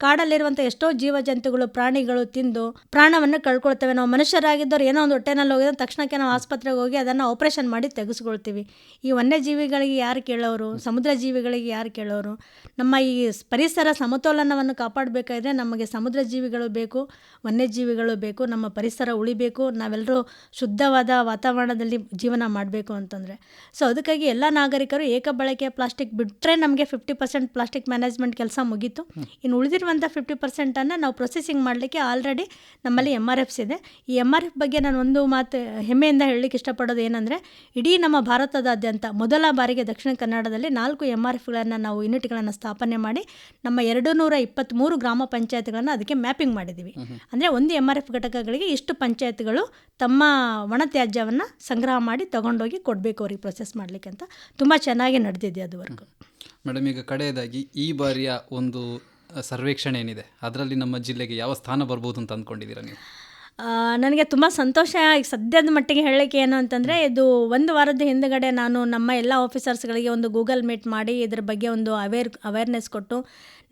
ಕಾಡಲ್ಲಿರುವಂಥ ಎಷ್ಟೋ ಜೀವಜಂತುಗಳು, ಪ್ರಾಣಿಗಳು ತಿಂದು ಪ್ರಾಣವನ್ನು ಕಳ್ಕೊಳ್ತೇವೆ. ನಾವು ಮನುಷ್ಯರಾಗಿದ್ದವ್ರು ಏನೋ ಒಂದು ಹೊಟ್ಟೆನಲ್ಲಿ ಹೋಗಿದ್ರೆ ತಕ್ಷಣಕ್ಕೆ ನಾವು ಆಸ್ಪತ್ರೆಗೆ ಹೋಗಿ ಅದನ್ನು ಆಪ್ರೇಷನ್ ಮಾಡಿ ತೆಗೆಸ್ಕೊಳ್ತೀವಿ. ಈ ವನ್ಯಜೀವಿಗಳಿಗೆ ಯಾರು ಕೇಳೋರು? ಸಮುದ್ರ ಜೀವಿಗಳಿಗೆ ಯಾರು ಕೇಳೋರು? ನಮ್ಮ ಈ ಪರಿಸರ ಸಮತೋಲನವನ್ನು ಕಾಪಾಡಬೇಕಾದ್ರೆ ನಮಗೆ ಸಮುದ್ರ ಜೀವಿಗಳು ಬೇಕು, ವನ್ಯಜೀವಿಗಳು ಬೇಕು, ನಮ್ಮ ಪರಿಸರ ಉಳಿಬೇಕು, ನಾವೆಲ್ಲರೂ ಶುದ್ಧವಾದ ವಾತಾವರಣದಲ್ಲಿ ಜೀವನ ಮಾಡಬೇಕು ಅಂತಂದರೆ. ಸೊ ಅದಕ್ಕಾಗಿ ಎಲ್ಲ ನಾಗರಿಕರು ಏಕ ಬಳಕೆಯ ಪ್ಲಾಸ್ಟಿಕ್ ಬಿಟ್ಟರೆ ನಮಗೆ 50% ಪ್ಲಾಸ್ಟಿಕ್ ಮ್ಯಾನೇಜ್ಮೆಂಟ್ ಕೆಲಸ ಮುಗೀತು. ಇನ್ನು ಉಳಿದಿರುವಂಥ 50%ಅನ್ನು ನಾವು ಪ್ರೊಸೆಸಿಂಗ್ ಮಾಡಲಿಕ್ಕೆ ಆಲ್ರೆಡಿ ನಮ್ಮಲ್ಲಿ MRFs ಇದೆ. ಈ MRF ಬಗ್ಗೆ ನಾನು ಒಂದು ಮಾತು ಹೆಮ್ಮೆಯಿಂದ ಹೇಳಲಿಕ್ಕೆ ಇಷ್ಟಪಡೋದು ಏನಂದರೆ, ಇಡೀ ನಮ್ಮ ಭಾರತದಾದ್ಯಂತ ಮೊದಲ ಬಾರಿಗೆ ದಕ್ಷಿಣ ಕನ್ನಡದಲ್ಲಿ 4 MRFಗಳನ್ನು ನಾವು ಯೂನಿಟ್ಗಳನ್ನು ಸ್ಥಾಪನೆ ಮಾಡಿ ನಮ್ಮ 223 ಗ್ರಾಮ ಪಂಚಾಯತ್ಗಳನ್ನು ಅದಕ್ಕೆ ಮ್ಯಾಪಿಂಗ್ ಮಾಡಿದ್ದೀವಿ. ಅಂದರೆ ಒಂದು MRF ಘಟಕಗಳಿಗೆ ಇಷ್ಟು ಪಂಚಾಯತ್ಗಳು ತಮ್ಮ ಒಣ ತ್ಯಾಜ್ಯವನ್ನು ಸಂಗ್ರಹ ಮಾಡಿ ತಗೊಂಡೋಗಿ ಕೊಡಬೇಕು ಅವ್ರಿಗೆ ಪ್ರೊಸೆಸ್ ಮಾಡಲಿಕ್ಕೆ ಅಂತ. ತುಂಬ ಚೆನ್ನಾಗಿ ನಡೆದಿದೆ ಅದುವರೆಗೂ. ಮೇಡಮ್, ಈಗ ಕಡೆಯದಾಗಿ ಈ ಬಾರಿಯ ಒಂದು ಸರ್ವೇಕ್ಷಣೆ ಏನಿದೆ ಅದರಲ್ಲಿ ನಮ್ಮ ಜಿಲ್ಲೆಗೆ ಯಾವ ಸ್ಥಾನ ಬರ್ಬೋದು ಅಂತ ಅಂದ್ಕೊಂಡಿದ್ದೀರಾ ನೀವು? ನನಗೆ ತುಂಬ ಸಂತೋಷ. ಈಗ ಸದ್ಯದ ಮಟ್ಟಿಗೆ ಹೇಳಲಿಕ್ಕೆ ಏನು ಅಂತಂದರೆ, ಇದು ಒಂದು ವಾರದ ಹಿಂದುಗಡೆ ನಾನು ನಮ್ಮ ಎಲ್ಲ ಆಫೀಸರ್ಸ್ಗಳಿಗೆ ಒಂದು ಗೂಗಲ್ ಮೀಟ್ ಮಾಡಿ ಇದ್ರ ಬಗ್ಗೆ ಒಂದು ಅವೇರ್ನೆಸ್ ಕೊಟ್ಟು,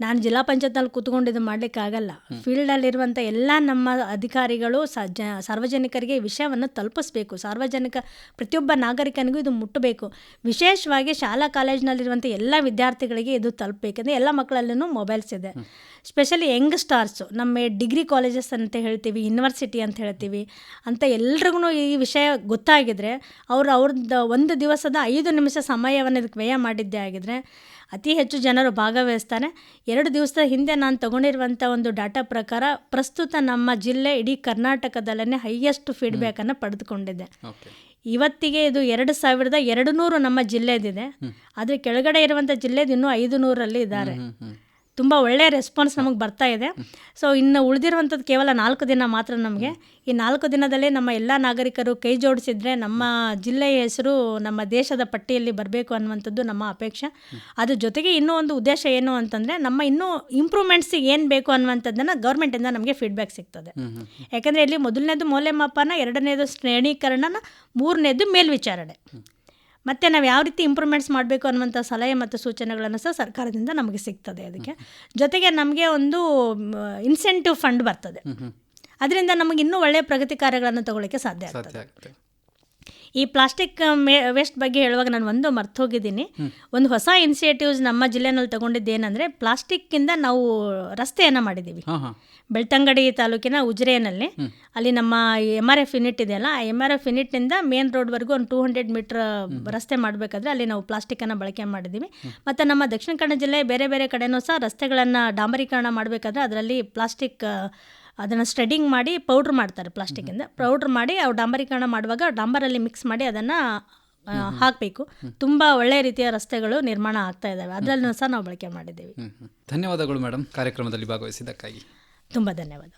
ನಾನು ಜಿಲ್ಲಾ ಪಂಚಾಯತ್ನಲ್ಲಿ ಕೂತ್ಕೊಂಡಿದ್ದು ಮಾಡಲಿಕ್ಕಾಗಲ್ಲ, ಫೀಲ್ಡಲ್ಲಿರುವಂಥ ಎಲ್ಲ ನಮ್ಮ ಅಧಿಕಾರಿಗಳು ಸಾರ್ವಜನಿಕರಿಗೆ ಈ ವಿಷಯವನ್ನು ತಲುಪಿಸ್ಬೇಕು. ಪ್ರತಿಯೊಬ್ಬ ನಾಗರಿಕನಿಗೂ ಇದು ಮುಟ್ಟಬೇಕು. ವಿಶೇಷವಾಗಿ ಶಾಲಾ ಕಾಲೇಜಿನಲ್ಲಿರುವಂಥ ಎಲ್ಲ ವಿದ್ಯಾರ್ಥಿಗಳಿಗೆ ಇದು ತಲುಪಬೇಕಂದ್ರೆ ಎಲ್ಲ ಮಕ್ಕಳಲ್ಲೂ ಮೊಬೈಲ್ಸ್ ಇದೆ. ಸ್ಪೆಷಲಿ ಯಂಗ್ ಸ್ಟಾರ್ಸು, ನಮ್ಮ ಡಿಗ್ರಿ ಕಾಲೇಜಸ್ ಅಂತ ಹೇಳ್ತೀವಿ, ಯೂನಿವರ್ಸಿಟಿ ಅಂತ ಹೇಳ್ತೀವಿ, ಅಂತ ಎಲ್ರಿಗೂ ಈ ವಿಷಯ ಗೊತ್ತಾಗಿದ್ರೆ ಅವ್ರದ್ದು ಒಂದು ದಿವಸದ 5 ನಿಮಿಷ ಸಮಯವನ್ನು ಇದಕ್ಕೆ ವ್ಯಯ ಮಾಡಿದ್ದೇ ಆಗಿದ್ರೆ ಅತಿ ಹೆಚ್ಚು ಜನರು ಭಾಗವಹಿಸ್ತಾರೆ. 2 ದಿವಸದ ಹಿಂದೆ ನಾನು ತಗೊಂಡಿರುವಂಥ ಒಂದು ಡಾಟಾ ಪ್ರಕಾರ ಪ್ರಸ್ತುತ ನಮ್ಮ ಜಿಲ್ಲೆ ಇಡೀ ಕರ್ನಾಟಕದಲ್ಲೇ ಹೈಯೆಸ್ಟ್ ಫೀಡ್ಬ್ಯಾಕನ್ನು ಪಡೆದುಕೊಂಡಿದೆ. ಇವತ್ತಿಗೆ ಇದು 2200 ನಮ್ಮ ಜಿಲ್ಲೆದಿದೆ. ಆದರೆ ಕೆಳಗಡೆ ಇರುವಂಥ ಜಿಲ್ಲೆದು ಇನ್ನೂ 500ರಲ್ಲಿ ಇದ್ದಾರೆ. ತುಂಬ ಒಳ್ಳೆಯ ರೆಸ್ಪಾನ್ಸ್ ನಮಗೆ ಬರ್ತಾ ಇದೆ. ಸೊ ಇನ್ನು ಉಳಿದಿರುವಂಥದ್ದು ಕೇವಲ 4 ದಿನ ಮಾತ್ರ ನಮಗೆ. ಈ 4 ದಿನದಲ್ಲೇ ನಮ್ಮ ಎಲ್ಲ ನಾಗರಿಕರು ಕೈ ಜೋಡಿಸಿದ್ರೆ ನಮ್ಮ ಜಿಲ್ಲೆಯ ಹೆಸರು ನಮ್ಮ ದೇಶದ ಪಟ್ಟಿಯಲ್ಲಿ ಬರಬೇಕು ಅನ್ನುವಂಥದ್ದು ನಮ್ಮ ಅಪೇಕ್ಷೆ. ಅದ್ರ ಜೊತೆಗೆ ಇನ್ನೂ ಒಂದು ಉದ್ದೇಶ ಏನು ಅಂತಂದರೆ, ನಮ್ಮ ಇನ್ನೂ ಇಂಪ್ರೂವ್ಮೆಂಟ್ಸಿಗೆ ಏನು ಬೇಕು ಅನ್ನುವಂಥದ್ದನ್ನು ಗೌರ್ಮೆಂಟಿಂದ ನಮಗೆ ಫೀಡ್ಬ್ಯಾಕ್ ಸಿಗ್ತದೆ. ಯಾಕಂದರೆ ಇಲ್ಲಿ ಮೊದಲನೇದು ಮೌಲ್ಯಮಾಪನ, 2ನೇದು ಶ್ರೇಣೀಕರಣ, 3ನೇದು ಮೇಲ್ವಿಚಾರಣೆ. ಮತ್ತು ನಾವು ಯಾವ ರೀತಿ ಇಂಪ್ರೂವ್ಮೆಂಟ್ಸ್ ಮಾಡಬೇಕು ಅನ್ನುವಂಥ ಸಲಹೆ ಮತ್ತು ಸೂಚನೆಗಳನ್ನು ಸಹ ಸರ್ಕಾರದಿಂದ ನಮಗೆ ಸಿಗ್ತದೆ. ಅದಕ್ಕೆ ಜೊತೆಗೆ ನಮಗೆ ಒಂದು ಇನ್ಸೆಂಟಿವ್ ಫಂಡ್ ಬರ್ತದೆ. ಅದರಿಂದ ನಮಗೆ ಇನ್ನೂ ಒಳ್ಳೆಯ ಪ್ರಗತಿ ಕಾರ್ಯಗಳನ್ನು ತಗೊಳ್ಳಿಕ್ಕೆ ಸಾಧ್ಯ ಆಗ್ತದೆ. ಈ ಪ್ಲಾಸ್ಟಿಕ್ ವೇಸ್ಟ್ ಬಗ್ಗೆ ಹೇಳುವಾಗ ನಾನು ಒಂದು ಮರ್ತು ಹೋಗಿದ್ದೀನಿ. ಒಂದು ಹೊಸ ಇನಿಷಿಯೇಟಿವ್ಸ್ ನಮ್ಮ ಜಿಲ್ಲೆನಲ್ಲಿ ತಗೊಂಡಿದ್ದೇನೆಂದರೆ, ಪ್ಲಾಸ್ಟಿಕ್ಕಿಂದ ನಾವು ರಸ್ತೆಯನ್ನು ಮಾಡಿದ್ದೀವಿ. ಬೆಳ್ತಂಗಡಿ ತಾಲೂಕಿನ ಉಜಿರೆಯಲ್ಲಿ ಅಲ್ಲಿ ನಮ್ಮ MRF ಯೂನಿಟ್ ಇದೆಯಲ್ಲ, ಆ MRF ಯೂನಿಟ್ನಿಂದ ಮೇನ್ ರೋಡ್ವರೆಗೂ ಒಂದು 200 ಮೀಟ್ರ್ ರಸ್ತೆ ಮಾಡಬೇಕಾದ್ರೆ ಅಲ್ಲಿ ನಾವು ಪ್ಲಾಸ್ಟಿಕ್ಕನ್ನು ಬಳಕೆ ಮಾಡಿದ್ದೀವಿ. ಮತ್ತು ನಮ್ಮ ದಕ್ಷಿಣ ಕನ್ನಡ ಜಿಲ್ಲೆ ಬೇರೆ ಬೇರೆ ಕಡೆನೂ ಸಹ ರಸ್ತೆಗಳನ್ನು ಡಾಂಬರೀಕರಣ ಮಾಡಬೇಕಾದ್ರೆ ಅದರಲ್ಲಿ ಪ್ಲಾಸ್ಟಿಕ್ ಅದನ್ನು ಸ್ಟ್ರೆಡಿಂಗ್ ಮಾಡಿ ಪೌಡ್ರ್ ಮಾಡ್ತಾರೆ. ಪ್ಲಾಸ್ಟಿಕ್ಕಿಂದ ಪೌಡ್ರ್ ಮಾಡಿ ಅವ್ರು ಡಾಂಬರೀಕರಣ ಮಾಡುವಾಗ ಡಾಂಬರಲ್ಲಿ ಮಿಕ್ಸ್ ಮಾಡಿ ಅದನ್ನು ಹಾಕಬೇಕು. ತುಂಬ ಒಳ್ಳೆಯ ರೀತಿಯ ರಸ್ತೆಗಳು ನಿರ್ಮಾಣ ಆಗ್ತಾ ಇದ್ದಾವೆ. ಅದರಲ್ಲೂ ಸಹ ನಾವು ಬಳಕೆ ಮಾಡಿದ್ದೀವಿ. ಧನ್ಯವಾದಗಳು ಮೇಡಮ್, ಕಾರ್ಯಕ್ರಮದಲ್ಲಿ ಭಾಗವಹಿಸಿದ್ದಕ್ಕಾಗಿ. ತುಂಬ ಧನ್ಯವಾದ.